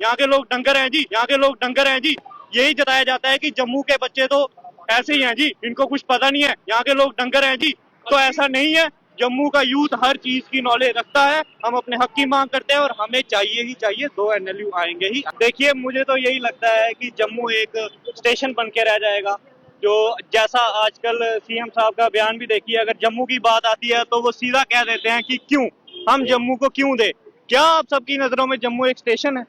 यहाँ के लोग डंगर हैं जी, यहाँ के लोग डंगर हैं जी। यही जताया जाता है कि जम्मू के बच्चे तो ऐसे ही हैं जी, इनको कुछ पता नहीं है, यहाँ के लोग डंगर हैं जी। तो ऐसा नहीं है, जम्मू का यूथ हर चीज की नॉलेज रखता है। हम अपने हक की मांग करते हैं और हमें चाहिए ही चाहिए, 2 NLU आएंगे ही। देखिए, मुझे तो यही लगता है कि जम्मू एक स्टेशन बन के रह जाएगा। जो जैसा आजकल CM साहब का बयान भी देखिए, अगर जम्मू की बात आती है तो वो सीधा कह देते हैं कि क्यों, हम जम्मू को क्यों दे। क्या आप सबकी नजरों में जम्मू एक स्टेशन है?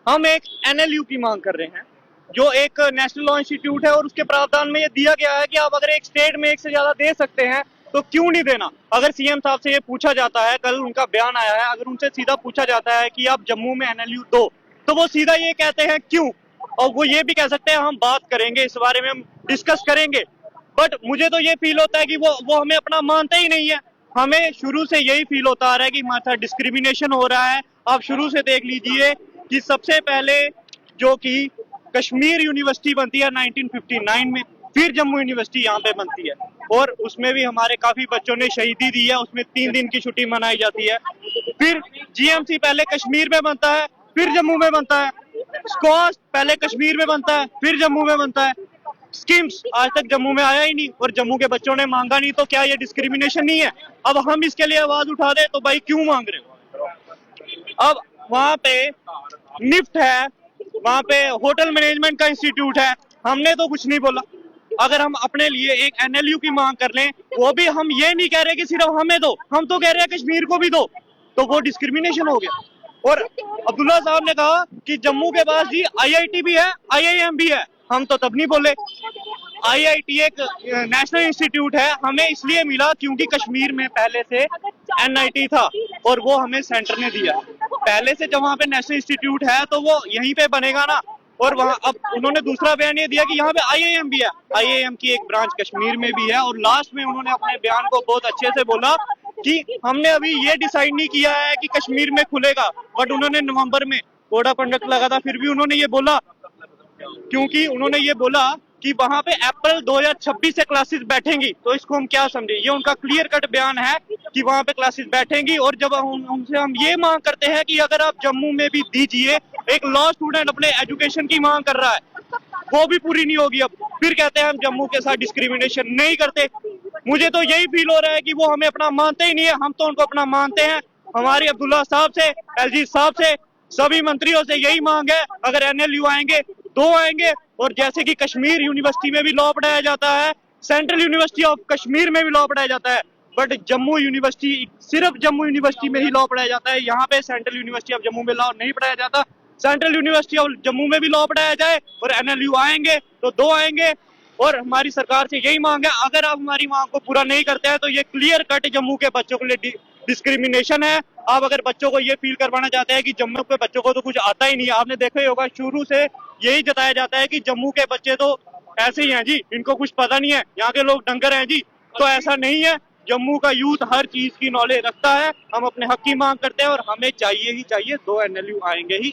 हम एक NLU की मांग कर रहे हैं, जो एक नेशनल लॉ इंस्टीट्यूट है, और उसके प्रावधान में ये दिया गया है कि आप अगर एक स्टेट में एक से ज्यादा दे सकते हैं तो क्यों नहीं देना। अगर CM साहब से ये पूछा जाता है, कल उनका बयान आया है, अगर उनसे सीधा पूछा जाता है कि आप जम्मू में NLU दो, तो वो सीधा ये कहते हैं क्यों। और वो ये भी कह सकते हैं हम बात करेंगे, इस बारे में हम डिस्कस करेंगे। बट मुझे तो ये फील होता है कि वो हमें अपना मानते ही नहीं है। हमें शुरू से यही फील होता आ रहा है कि हमारे साथ डिस्क्रिमिनेशन हो रहा है। आप शुरू से देख लीजिए कि सबसे पहले जो कि कश्मीर यूनिवर्सिटी बनती है 1959 में, फिर जम्मू यूनिवर्सिटी यहाँ पे बनती है, और उसमें भी हमारे काफी बच्चों ने शहीदी दी है, उसमें 3 दिन की छुट्टी मनाई जाती है। फिर GMC पहले कश्मीर में बनता है, फिर जम्मू में बनता है। स्कॉश पहले कश्मीर में बनता है, फिर जम्मू में बनता है। स्कीम्स आज तक जम्मू में आया ही नहीं, और जम्मू के बच्चों ने मांगा नहीं, तो क्या ये डिस्क्रिमिनेशन नहीं है? अब हम इसके लिए आवाज उठा दे तो भाई क्यों मांग रहे हो? अब वहां पे निफ्ट है, वहां पे होटल मैनेजमेंट का इंस्टीट्यूट है, हमने तो कुछ नहीं बोला। अगर हम अपने लिए एक NLU की मांग कर लें, वो भी हम ये नहीं कह रहे कि सिर्फ हमें दो, हम तो कह रहे हैं कश्मीर को भी दो, तो वो डिस्क्रिमिनेशन हो गया। और अब्दुल्ला साहब ने कहा कि जम्मू के पास जी IIT भी है, IIM भी है, हम तो तब नहीं बोले। IIT एक नेशनल इंस्टीट्यूट है, हमें इसलिए मिला क्योंकि कश्मीर में पहले से NIT था, और वो हमें सेंटर ने दिया। पहले से जब वहाँ पे नेशनल इंस्टीट्यूट है तो वो यहीं पे बनेगा ना। और वहाँ अब उन्होंने दूसरा बयान ये दिया कि यहाँ पे IIM भी है, IIM की एक ब्रांच कश्मीर में भी है। और लास्ट में उन्होंने अपने बयान को बहुत अच्छे से बोला कि हमने अभी ये डिसाइड नहीं किया है कि कश्मीर में खुलेगा, बट उन्होंने नवंबर में कोड ऑफ कंडक्ट लगा था, फिर भी उन्होंने ये बोला, क्योंकि उन्होंने ये बोला कि वहां पे अप्रैल 2026 से क्लासेस बैठेंगी। तो इसको हम क्या समझे, ये उनका क्लियर कट बयान है कि वहां पे क्लासेस बैठेंगी। और जब उनसे हम ये मांग करते हैं कि अगर आप जम्मू में भी दीजिए, एक लॉ स्टूडेंट अपने एजुकेशन की मांग कर रहा है, वो भी पूरी नहीं होगी। अब फिर कहते हैं हम जम्मू के साथ डिस्क्रिमिनेशन नहीं करते। मुझे तो यही फील हो रहा है कि वो हमें अपना मानते ही नहीं है, हम तो उनको अपना मानते हैं। हमारी अब्दुल्ला साहब से, LG साहब से, सभी मंत्रियों से यही मांग है, अगर NLU आएंगे 2 आएंगे। और जैसे कि कश्मीर यूनिवर्सिटी में भी लॉ पढ़ाया जाता है, सेंट्रल यूनिवर्सिटी ऑफ कश्मीर में भी लॉ पढ़ाया जाता है, बट जम्मू यूनिवर्सिटी, सिर्फ जम्मू यूनिवर्सिटी में ही लॉ पढ़ाया जाता है। यहाँ पे सेंट्रल यूनिवर्सिटी ऑफ जम्मू में लॉ नहीं पढ़ाया जाता। सेंट्रल यूनिवर्सिटी ऑफ जम्मू में भी लॉ पढ़ाया जाए, और NLU आएंगे तो 2 आएंगे। और हमारी सरकार से यही मांग है, अगर आप हमारी मांग को पूरा नहीं करते हैं तो ये क्लियर कट जम्मू के बच्चों के लिए डिस्क्रिमिनेशन है। आप अगर बच्चों को ये फील करवाना चाहते हैं कि जम्मू के बच्चों को तो कुछ आता ही नहीं है, आपने देखा ही होगा शुरू से यही जताया जाता है कि जम्मू के बच्चे तो ऐसे ही हैं जी, इनको कुछ पता नहीं है, यहाँ के लोग डंगर हैं जी। तो ऐसा नहीं है, जम्मू का यूथ हर चीज की नॉलेज रखता है। हम अपने हक की मांग करते हैं और हमें चाहिए ही चाहिए, 2 NLU आएंगे ही।